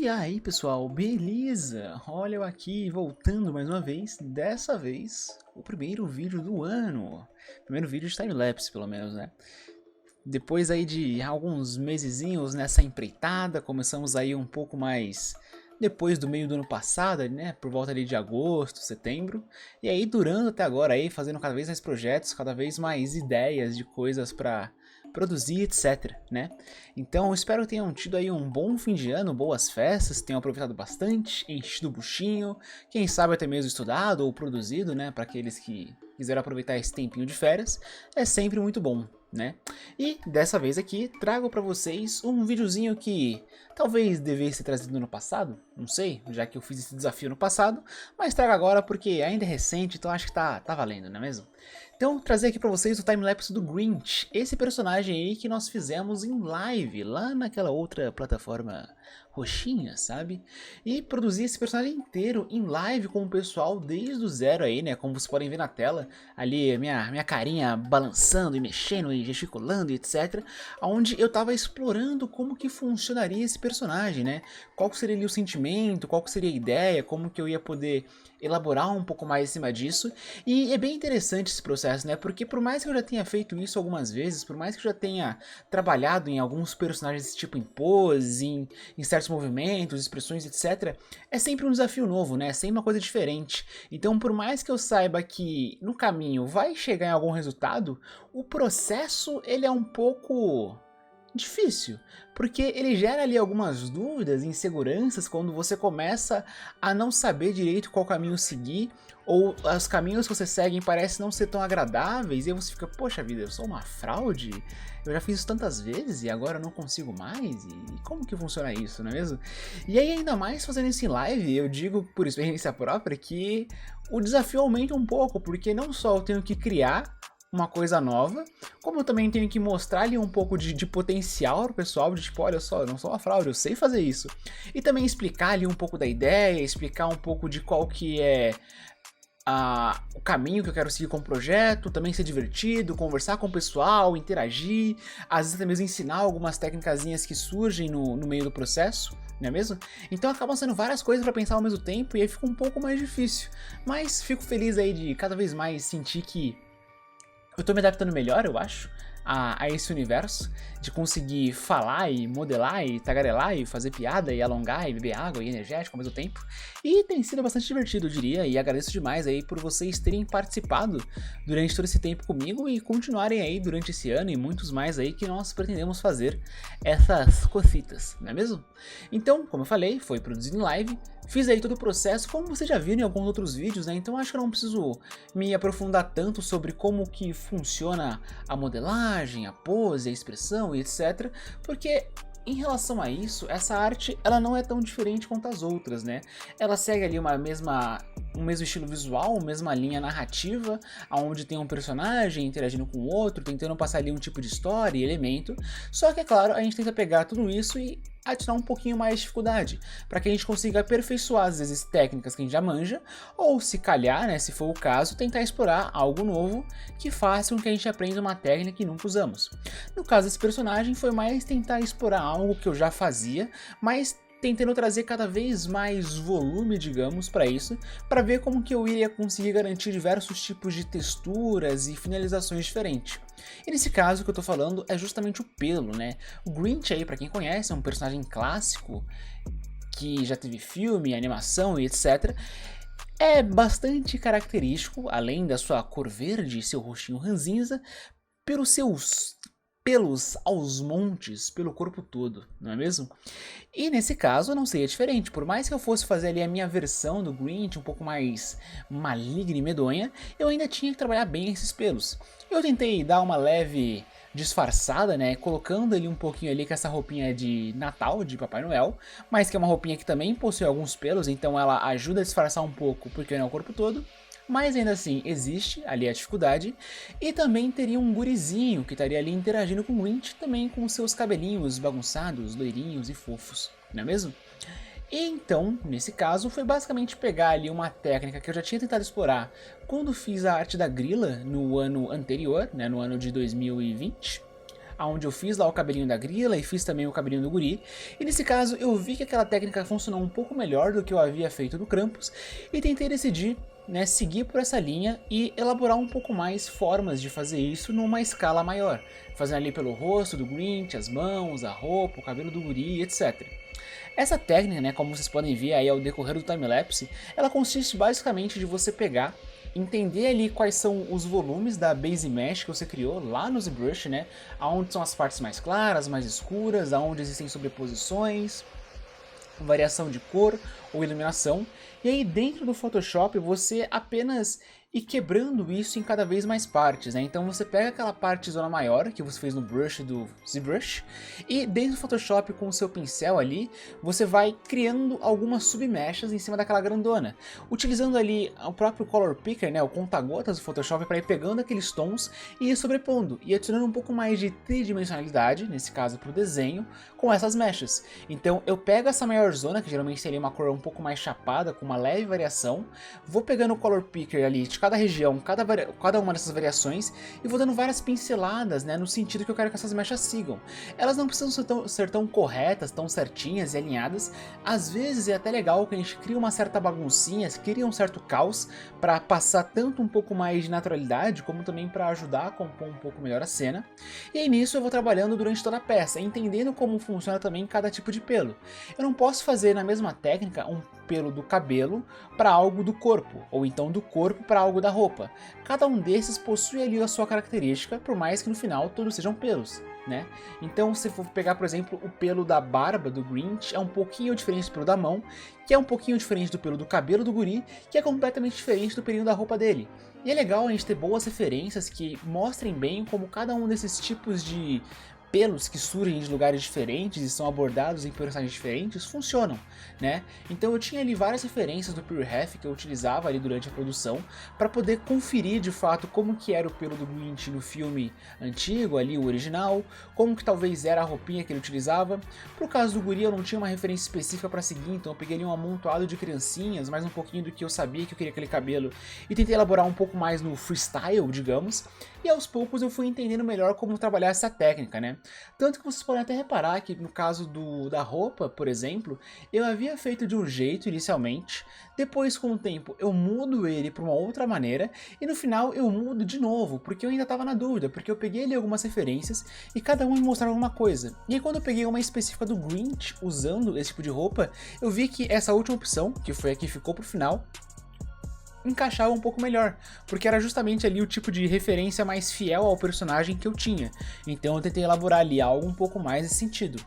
E aí pessoal, beleza? Olha eu aqui voltando mais uma vez, dessa vez o primeiro vídeo do ano. Primeiro vídeo de timelapse pelo menos, né? Depois aí de alguns mesezinhos nessa empreitada, começamos aí um pouco mais depois do meio do ano passado, né? Por volta ali de agosto, setembro. E aí durando até agora aí, fazendo cada vez mais projetos, cada vez mais ideias de coisas pra produzir, etc, né? Então espero que tenham tido aí um bom fim de ano, boas festas, tenham aproveitado bastante, enchido o buchinho, quem sabe até mesmo estudado ou produzido, né? Para aqueles que quiseram aproveitar esse tempinho de férias, é sempre muito bom, né? E dessa vez aqui trago para vocês um videozinho que talvez devesse ser trazido no ano passado, não sei, já que eu fiz esse desafio no passado, mas trago agora porque ainda é recente, então acho que tá valendo, não é mesmo? Então, trazer aqui pra vocês o timelapse do Grinch, esse personagem aí que nós fizemos em live, lá naquela outra plataforma roxinha, sabe? E produzir esse personagem inteiro em live com o pessoal desde o zero aí, né? Como vocês podem ver na tela, ali minha carinha balançando e mexendo e gesticulando e etc. Onde eu tava explorando como que funcionaria esse personagem, né? Qual que seria ali o sentimento, qual que seria a ideia, como que eu ia poder elaborar um pouco mais em cima disso. E é bem interessante esse processo, né? Porque por mais que eu já tenha feito isso algumas vezes, por mais que eu já tenha trabalhado em alguns personagens desse tipo em poses, em certos movimentos, expressões, etc., é sempre um desafio novo, né? É sempre uma coisa diferente. Então, por mais que eu saiba que no caminho vai chegar em algum resultado, o processo ele é um pouco difícil, porque ele gera ali algumas dúvidas, inseguranças quando você começa a não saber direito qual caminho seguir, ou os caminhos que você segue parecem não ser tão agradáveis, e aí você fica, poxa vida, eu sou uma fraude? Eu já fiz isso tantas vezes e agora eu não consigo mais? E como que funciona isso, não é mesmo? E aí ainda mais fazendo isso em live, eu digo por experiência própria que o desafio aumenta um pouco, porque não só eu tenho que criar uma coisa nova, como eu também tenho que mostrar ali um pouco de potencial pro pessoal, de tipo, olha só, eu não sou uma fraude, eu sei fazer isso. E também explicar ali um pouco da ideia, explicar um pouco de qual que é o caminho que eu quero seguir com o projeto, também ser divertido, conversar com o pessoal, interagir, às vezes até mesmo ensinar algumas técnicazinhas que surgem no meio do processo, não é mesmo? Então acabam sendo várias coisas para pensar ao mesmo tempo e aí fica um pouco mais difícil. Mas fico feliz aí de cada vez mais sentir que eu tô me adaptando melhor, eu acho, a esse universo, de conseguir falar e modelar e tagarelar e fazer piada e alongar e beber água e energético ao mesmo tempo. E tem sido bastante divertido, eu diria, e agradeço demais aí por vocês terem participado durante todo esse tempo comigo e continuarem aí durante esse ano e muitos mais aí que nós pretendemos fazer essas cositas, não é mesmo? Então, como eu falei, foi produzido em live, fiz aí todo o processo, como vocês já viram em alguns outros vídeos, né? Então acho que eu não preciso me aprofundar tanto sobre como que funciona a modelagem, a pose, a expressão e etc. Porque em relação a isso, essa arte ela não é tão diferente quanto as outras, né? Ela segue ali um mesmo estilo visual, uma mesma linha narrativa, onde tem um personagem interagindo com o outro, tentando passar ali um tipo de história e elemento. Só que, é claro, a gente tenta pegar tudo isso e adicionar um pouquinho mais de dificuldade, para que a gente consiga aperfeiçoar às vezes técnicas que a gente já manja, ou se calhar, né, se for o caso, tentar explorar algo novo que faça com que a gente aprenda uma técnica que nunca usamos. No caso desse personagem foi mais tentar explorar algo que eu já fazia, mas tentando trazer cada vez mais volume, digamos, para isso, para ver como que eu iria conseguir garantir diversos tipos de texturas e finalizações diferentes. E nesse caso que eu tô falando é justamente o pelo, né? O Grinch aí, para quem conhece, é um personagem clássico que já teve filme, animação e etc. É bastante característico, além da sua cor verde e seu rostinho ranzinza, pelos seus pelos aos montes pelo corpo todo, não é mesmo? E nesse caso não seria diferente, por mais que eu fosse fazer ali a minha versão do Grinch um pouco mais maligna e medonha, eu ainda tinha que trabalhar bem esses pelos. Eu tentei dar uma leve disfarçada, né, colocando ali um pouquinho ali com essa roupinha de Natal, de Papai Noel, mas que é uma roupinha que também possui alguns pelos, então ela ajuda a disfarçar um pouco, porque não é o corpo todo. Mas ainda assim, existe ali a dificuldade, e também teria um gurizinho que estaria ali interagindo com o Grinch, também com seus cabelinhos bagunçados, loirinhos e fofos, não é mesmo? E então, nesse caso, foi basicamente pegar ali uma técnica que eu já tinha tentado explorar quando fiz a arte da grila no ano anterior, né, no ano de 2020, onde eu fiz lá o cabelinho da Grilla e fiz também o cabelinho do Guri. E nesse caso eu vi que aquela técnica funcionou um pouco melhor do que eu havia feito no Krampus e tentei decidir, né, seguir por essa linha e elaborar um pouco mais formas de fazer isso numa escala maior, fazendo ali pelo rosto do Grinch, as mãos, a roupa, o cabelo do Guri, etc. Essa técnica, né, como vocês podem ver aí ao decorrer do timelapse, ela consiste basicamente de você pegar, entender ali quais são os volumes da base mesh que você criou lá no ZBrush, né, aonde são as partes mais claras, mais escuras, aonde existem sobreposições, variação de cor ou iluminação, e aí dentro do Photoshop você apenas ir quebrando isso em cada vez mais partes, né? Então você pega aquela parte zona maior que você fez no brush do ZBrush e dentro do Photoshop com o seu pincel ali, você vai criando algumas submeshas em cima daquela grandona, utilizando ali o próprio Color Picker, né, o conta-gotas do Photoshop para ir pegando aqueles tons e ir sobrepondo e adicionando um pouco mais de tridimensionalidade, nesse caso para o desenho, com essas meshas. Então eu pego essa maior zona, que geralmente seria uma cor um pouco mais chapada, com uma leve variação, vou pegando o Color Picker ali de cada região, cada uma dessas variações, e vou dando várias pinceladas, né, no sentido que eu quero que essas mechas sigam. Elas não precisam ser tão corretas, tão certinhas e alinhadas. Às vezes é até legal que a gente cria uma certa baguncinha, cria um certo caos, para passar tanto um pouco mais de naturalidade, como também para ajudar a compor um pouco melhor a cena. E aí nisso eu vou trabalhando durante toda a peça, entendendo como funciona também cada tipo de pelo. Eu não posso fazer na mesma técnica um pelo do cabelo para algo do corpo, ou então do corpo para algo da roupa. Cada um desses possui ali a sua característica, por mais que no final todos sejam pelos, né? Então se for pegar, por exemplo, o pelo da barba do Grinch é um pouquinho diferente do pelo da mão, que é um pouquinho diferente do pelo do cabelo do Guri, que é completamente diferente do pelinho da roupa dele. E é legal a gente ter boas referências que mostrem bem como cada um desses tipos de pelos que surgem de lugares diferentes e são abordados em personagens diferentes funcionam, né? Então eu tinha ali várias referências do Pure Ref que eu utilizava ali durante a produção para poder conferir de fato como que era o pelo do Grinch no filme antigo, ali o original, como que talvez era a roupinha que ele utilizava. Pro caso do Guri eu não tinha uma referência específica para seguir, então eu peguei ali um amontoado de criancinhas, mais um pouquinho do que eu sabia que eu queria aquele cabelo e tentei elaborar um pouco mais no freestyle, digamos, e aos poucos eu fui entendendo melhor como trabalhar essa técnica, né? Tanto que vocês podem até reparar que no caso da roupa, por exemplo, eu havia feito de um jeito inicialmente, depois com o tempo eu mudo ele para uma outra maneira e no final eu mudo de novo, porque eu ainda estava na dúvida, porque eu peguei ali algumas referências e cada uma me mostrava alguma coisa. E aí quando eu peguei uma específica do Grinch usando esse tipo de roupa, eu vi que essa última opção, que foi a que ficou pro final, encaixava um pouco melhor, porque era justamente ali o tipo de referência mais fiel ao personagem que eu tinha, então eu tentei elaborar ali algo um pouco mais nesse sentido.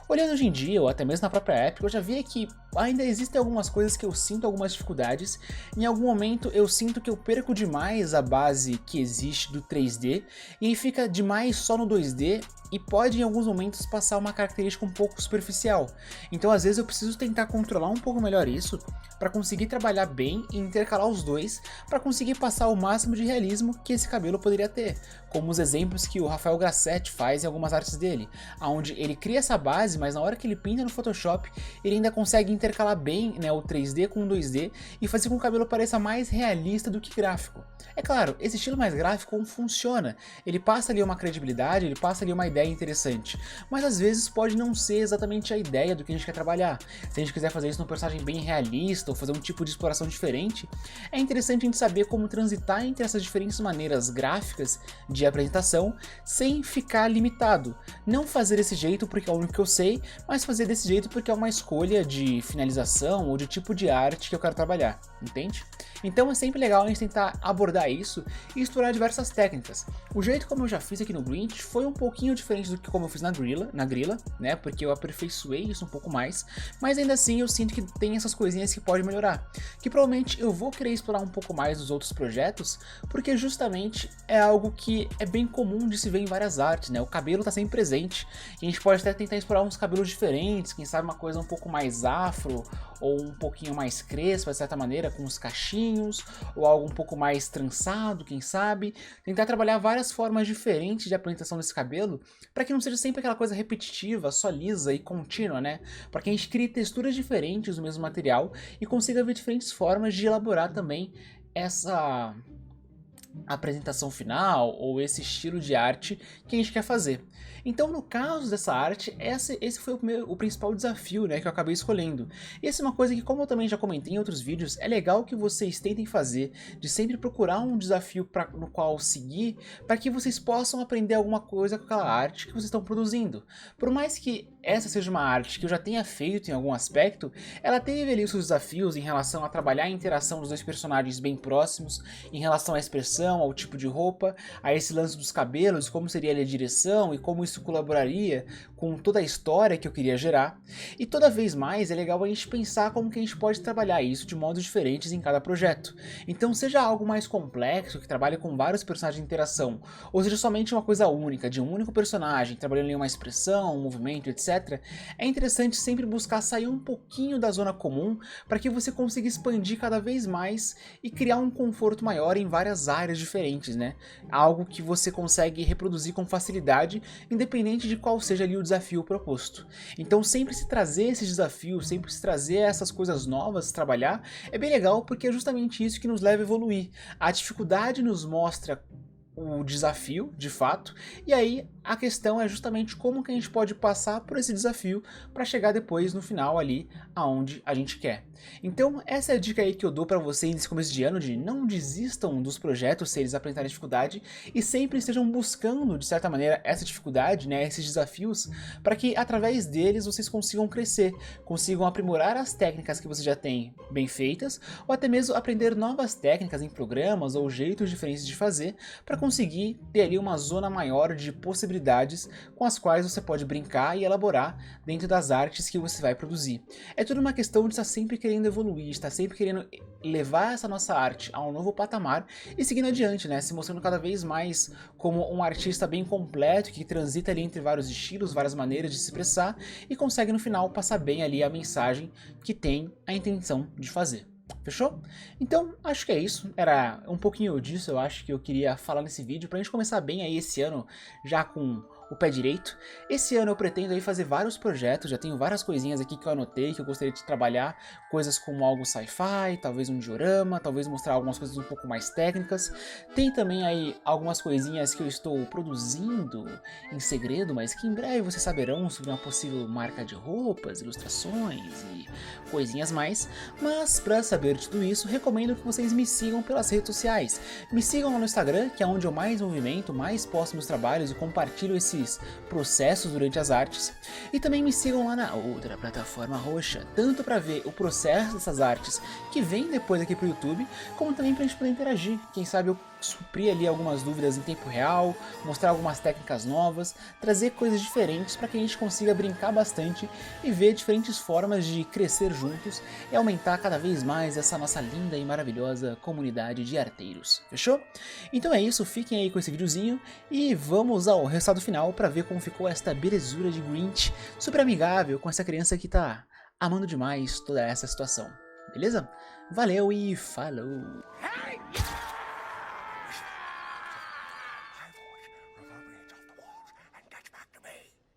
Olhando hoje em dia, ou até mesmo na própria Epic, eu já vi que ainda existem algumas coisas que eu sinto algumas dificuldades, em algum momento eu sinto que eu perco demais a base que existe do 3D, e aí fica demais só no 2D, e pode em alguns momentos passar uma característica um pouco superficial. Então às vezes eu preciso tentar controlar um pouco melhor isso, para conseguir trabalhar bem e intercalar os dois, para conseguir passar o máximo de realismo que esse cabelo poderia ter, como os exemplos que o Rafael Grassetti faz em algumas artes dele, onde ele cria essa base, mas na hora que ele pinta no Photoshop, ele ainda consegue intercalar bem, né, o 3D com o 2D e fazer com que o cabelo pareça mais realista do que gráfico. É claro, esse estilo mais gráfico funciona, ele passa ali uma credibilidade, ele passa ali uma ideia interessante, mas às vezes pode não ser exatamente a ideia do que a gente quer trabalhar. Se a gente quiser fazer isso num personagem bem realista ou fazer um tipo de exploração diferente, é interessante a gente saber como transitar entre essas diferentes maneiras gráficas de apresentação sem ficar limitado. Não fazer desse jeito porque é o único que eu sei, mas fazer desse jeito porque é uma escolha de finalização ou de tipo de arte que eu quero trabalhar, entende? Então é sempre legal a gente tentar abordar isso e explorar diversas técnicas. O jeito como eu já fiz aqui no Grinch foi um pouquinho diferente do que como eu fiz na Grilla, né, porque eu aperfeiçoei isso um pouco mais, mas ainda assim eu sinto que tem essas coisinhas que pode melhorar, que provavelmente eu vou querer explorar um pouco mais nos outros projetos, porque justamente é algo que é bem comum de se ver em várias artes, né, o cabelo tá sempre presente, e a gente pode até tentar explorar uns cabelos diferentes, quem sabe uma coisa um pouco mais afro, ou um pouquinho mais crespa, de certa maneira, com os cachinhos, ou algo um pouco mais trançado, quem sabe. Tentar trabalhar várias formas diferentes de apresentação desse cabelo, para que não seja sempre aquela coisa repetitiva, só lisa e contínua, né? Para que a gente crie texturas diferentes do mesmo material e consiga ver diferentes formas de elaborar também apresentação final ou esse estilo de arte que a gente quer fazer. Então, no caso dessa arte, esse foi o principal desafio, né, que eu acabei escolhendo. E essa é uma coisa que, como eu também já comentei em outros vídeos, é legal que vocês tentem fazer, de sempre procurar um desafio no qual seguir, para que vocês possam aprender alguma coisa com aquela arte que vocês estão produzindo. Por mais que essa seja uma arte que eu já tenha feito em algum aspecto, ela teve ali os seus desafios em relação a trabalhar a interação dos dois personagens bem próximos, em relação à expressão, ao tipo de roupa, a esse lance dos cabelos, como seria ali a direção e como isso colaboraria com toda a história que eu queria gerar. E toda vez mais é legal a gente pensar como que a gente pode trabalhar isso de modos diferentes em cada projeto. Então seja algo mais complexo, que trabalhe com vários personagens de interação, ou seja somente uma coisa única, de um único personagem, trabalhando em uma expressão, um movimento, etc. É interessante sempre buscar sair um pouquinho da zona comum para que você consiga expandir cada vez mais e criar um conforto maior em várias áreas diferentes, né? Algo que você consegue reproduzir com facilidade, independente de qual seja ali o desafio proposto. Então sempre se trazer esses desafios, sempre se trazer essas coisas novas, trabalhar, é bem legal porque é justamente isso que nos leva a evoluir. A dificuldade nos mostra o desafio, de fato, e aí a questão é justamente como que a gente pode passar por esse desafio para chegar depois no final ali aonde a gente quer. Então essa é a dica aí que eu dou para vocês nesse começo de ano, de não desistam dos projetos se eles apresentarem dificuldade e sempre estejam buscando de certa maneira essa dificuldade, né, esses desafios, para que através deles vocês consigam crescer, consigam aprimorar as técnicas que você já tem bem feitas, ou até mesmo aprender novas técnicas em programas ou jeitos diferentes de fazer, para conseguir ter ali uma zona maior de possibilidades com as quais você pode brincar e elaborar dentro das artes que você vai produzir. É tudo uma questão de estar sempre querendo evoluir, estar sempre querendo levar essa nossa arte a um novo patamar e seguindo adiante, né? Se mostrando cada vez mais como um artista bem completo, que transita ali entre vários estilos, várias maneiras de se expressar e consegue no final passar bem ali a mensagem que tem a intenção de fazer. Fechou? Então, acho que é isso. Era um pouquinho disso, eu acho que eu queria falar nesse vídeo, pra gente começar bem aí esse ano, já com o pé direito. Esse ano eu pretendo aí fazer vários projetos, já tenho várias coisinhas aqui que eu anotei, que eu gostaria de trabalhar, coisas como algo sci-fi, talvez um diorama, talvez mostrar algumas coisas um pouco mais técnicas. Tem também aí algumas coisinhas que eu estou produzindo em segredo, mas que em breve vocês saberão sobre uma possível marca de roupas, ilustrações e coisinhas mais. Mas para saber de tudo isso, recomendo que vocês me sigam pelas redes sociais. Me sigam lá no Instagram, que é onde eu mais movimento, mais posto meus trabalhos e compartilho esses processos durante as artes, e também me sigam lá na outra plataforma roxa, tanto para ver o processo dessas artes que vem depois aqui pro YouTube, como também para a gente poder interagir, quem sabe eu suprir ali algumas dúvidas em tempo real, mostrar algumas técnicas novas, trazer coisas diferentes para que a gente consiga brincar bastante e ver diferentes formas de crescer juntos e aumentar cada vez mais essa nossa linda e maravilhosa comunidade de arteiros, fechou? Então é isso, fiquem aí com esse videozinho e vamos ao resultado final para ver como ficou esta belezura de Grinch, super amigável com essa criança que tá amando demais toda essa situação, beleza? Valeu e falou!